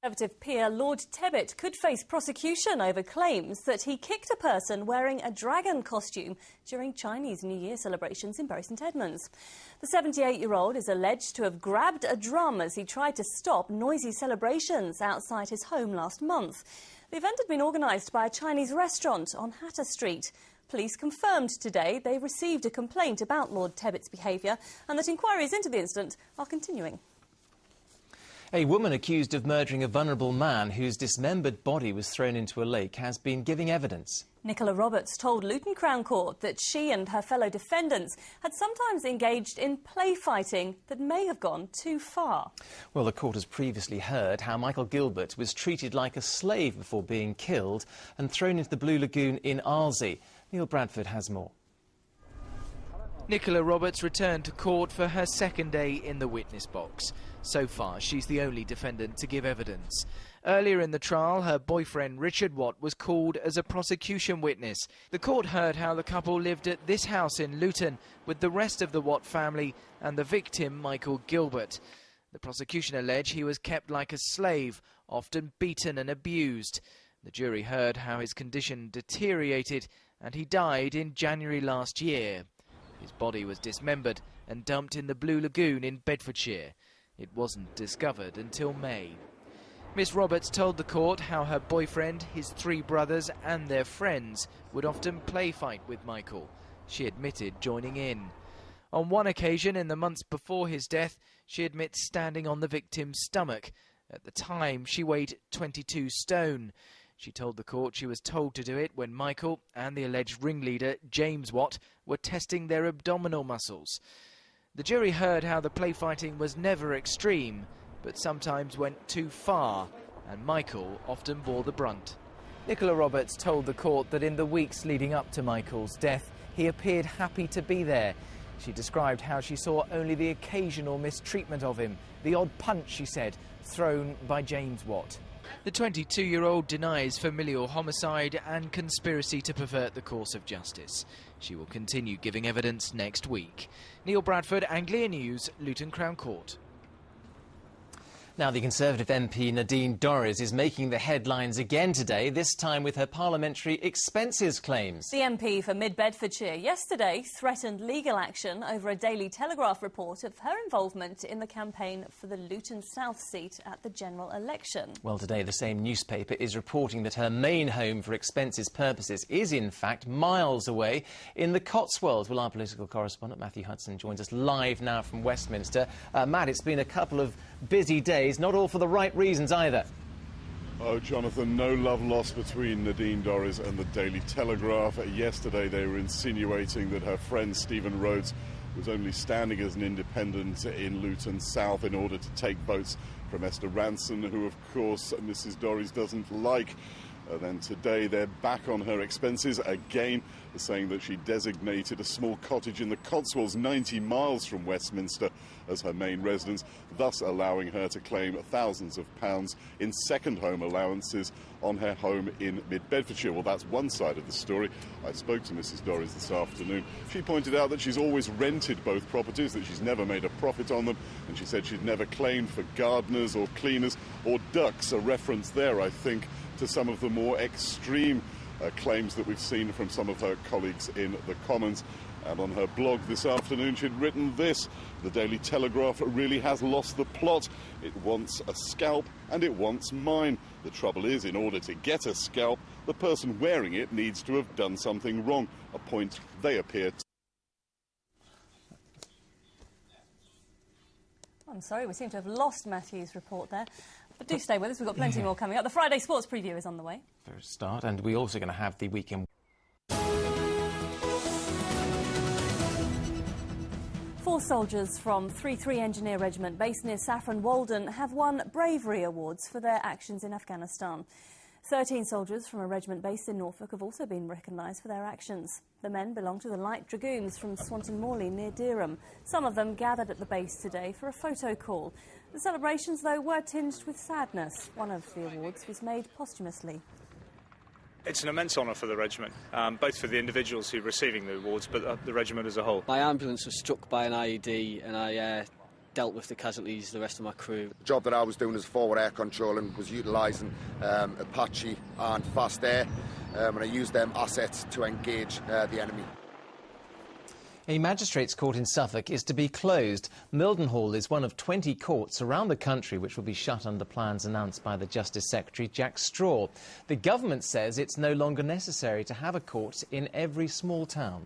Conservative peer Lord Tebbit could face prosecution over claims that he kicked a person wearing a dragon costume during Chinese New Year celebrations in Bury St Edmunds. The 78-year-old is alleged to have grabbed a drum as he tried to stop noisy celebrations outside his home last month. The event had been organised by a Chinese restaurant on Hatter Street. Police confirmed today they received a complaint about Lord Tebbit's behaviour and that inquiries into the incident are continuing. A woman accused of murdering a vulnerable man whose dismembered body was thrown into a lake has been giving evidence. Nicola Roberts told Luton Crown Court that she and her fellow defendants had sometimes engaged in play fighting that may have gone too far. Well, the court has previously heard how Michael Gilbert was treated like a slave before being killed and thrown into the Blue Lagoon in Arlesey. Neil Bradford has more. Nicola Roberts returned to court for her second day in the witness box. So far, she's the only defendant to give evidence. Earlier in the trial, her boyfriend Richard Watt was called as a prosecution witness. The court heard how the couple lived at this house in Luton with the rest of the Watt family and the victim, Michael Gilbert. The prosecution allege he was kept like a slave, often beaten and abused. The jury heard how his condition deteriorated and he died in January last year. His body was dismembered and dumped in the Blue Lagoon in Bedfordshire. It wasn't discovered until May. Miss Roberts told the court how her boyfriend, his 3 brothers and their friends would often play fight with Michael. She admitted joining in. On one occasion in the months before his death, she admits standing on the victim's stomach. At the time, she weighed 22 stone. She told the court she was told to do it when Michael and the alleged ringleader, James Watt, were testing their abdominal muscles. The jury heard how the play fighting was never extreme, but sometimes went too far, and Michael often bore the brunt. Nicola Roberts told the court that in the weeks leading up to Michael's death, he appeared happy to be there. She described how she saw only the occasional mistreatment of him, the odd punch, she said, thrown by James Watt. The 22-year-old denies familial homicide and conspiracy to pervert the course of justice. She will continue giving evidence next week. Neil Bradford, Anglia News, Luton Crown Court. Now, the Conservative MP Nadine Dorries is making the headlines again today, this time with her parliamentary expenses claims. The MP for Mid-Bedfordshire yesterday threatened legal action over a Daily Telegraph report of her involvement in the campaign for the Luton South seat at the general election. Well, today the same newspaper is reporting that her main home for expenses purposes is, in fact, miles away in the Cotswolds. Well, our political correspondent Matthew Hudson joins us live now from Westminster. Matt, it's been a couple of busy days, not all for the right reasons either. Oh, Jonathan, no love lost between Nadine Dorries and the Daily Telegraph. Yesterday they were insinuating that her friend Stephen Rhodes was only standing as an independent in Luton South in order to take votes from Esther Ranson, who, of course, Mrs Dorries doesn't like. Then today they're back on her expenses again, saying that she designated a small cottage in the Cotswolds 90 miles from Westminster as her main residence, thus allowing her to claim thousands of pounds in second home allowances on her home in Mid-Bedfordshire. Well, that's one side of the story. I spoke to Mrs Dorries this afternoon. She pointed out that she's always rented both properties, that she's never made a profit on them, and she said she'd never claimed for gardeners or cleaners or ducks, a reference there, I think, to some of the more extreme claims that we've seen from some of her colleagues in the Commons. And on her blog this afternoon, she'd written this: the Daily Telegraph really has lost the plot. It wants a scalp and it wants mine. The trouble is, in order to get a scalp, the person wearing it needs to have done something wrong, a point they appear to. I'm sorry, we seem to have lost Matthew's report there. But do stay with us, we've got plenty more coming up. The Friday Sports Preview is on the way. For a start, and we're also going to have the weekend. 4 soldiers from 3 Engineer Regiment based near Saffron Walden have won bravery awards for their actions in Afghanistan. 13 soldiers from a regiment based in Norfolk have also been recognised for their actions. The men belong to the Light Dragoons from Swanton Morley near Dereham. Some of them gathered at the base today for a photo call. The celebrations, though, were tinged with sadness. One of the awards was made posthumously. It's an immense honour for the regiment, both for the individuals who are receiving the awards, but the regiment as a whole. My ambulance was struck by an IED and I dealt with the casualties, the rest of my crew. The job that I was doing as forward air control and was utilising Apache and fast air, and I used them assets to engage the enemy. A magistrates' court in Suffolk is to be closed. Mildenhall is one of 20 courts around the country which will be shut under plans announced by the Justice Secretary, Jack Straw. The government says it's no longer necessary to have a court in every small town.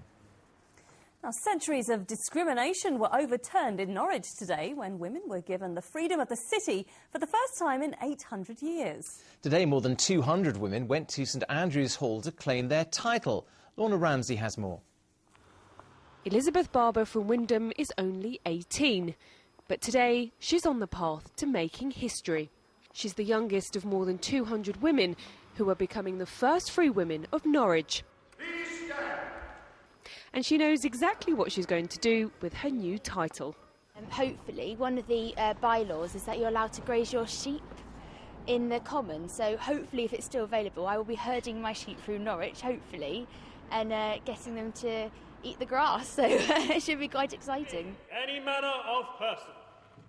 Now, centuries of discrimination were overturned in Norwich today when women were given the freedom of the city for the first time in 800 years. Today, more than 200 women went to St Andrew's Hall to claim their title. Lorna Ramsey has more. Elizabeth Barber from Wyndham is only 18, but today she's on the path to making history. She's the youngest of more than 200 women who are becoming the first free women of Norwich. And she knows exactly what she's going to do with her new title. Hopefully, one of the bylaws is that you're allowed to graze your sheep in the common, so hopefully if it's still available I will be herding my sheep through Norwich, hopefully, and getting them to eat the grass, so it should be quite exciting. Any manner of person.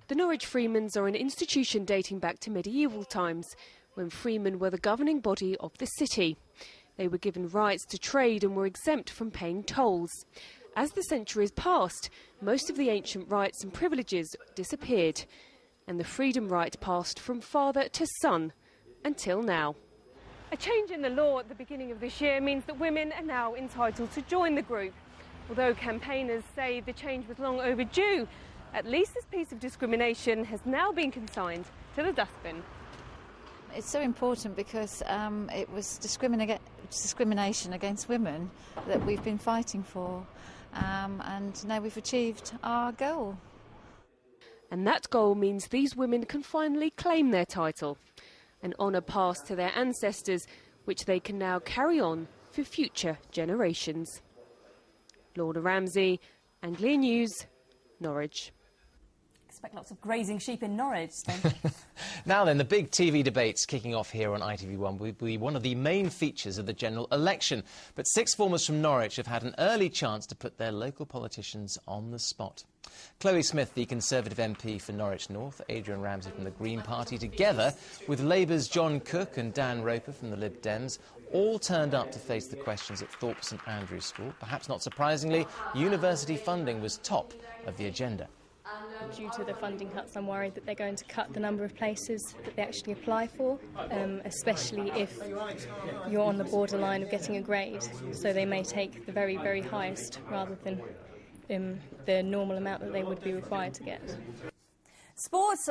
The Norwich Freemans are an institution dating back to medieval times, when freemen were the governing body of the city. They were given rights to trade and were exempt from paying tolls. As the centuries passed, most of the ancient rights and privileges disappeared, and the freedom right passed from father to son, until now. A change in the law at the beginning of this year means that women are now entitled to join the group. Although campaigners say the change was long overdue, at least this piece of discrimination has now been consigned to the dustbin. It's so important because it was discrimination against women that we've been fighting for, and now we've achieved our goal. And that goal means these women can finally claim their title, an honour passed to their ancestors, which they can now carry on for future generations. Lorna Ramsey, Anglia News, Norwich. Expect lots of grazing sheep in Norwich, then. Now then, the big TV debates kicking off here on ITV1 will be one of the main features of the general election. But sixth formers from Norwich have had an early chance to put their local politicians on the spot. Chloe Smith, the Conservative MP for Norwich North, Adrian Ramsey from the Green Party, together with Labour's John Cook and Dan Roper from the Lib Dems, all turned up to face the questions at Thorpe St Andrews School. Perhaps not surprisingly, university funding was top of the agenda. Due to the funding cuts, I'm worried that they're going to cut the number of places that they actually apply for, especially if you're on the borderline of getting a grade. So they may take the very, very highest rather than the normal amount that they would be required to get. Sports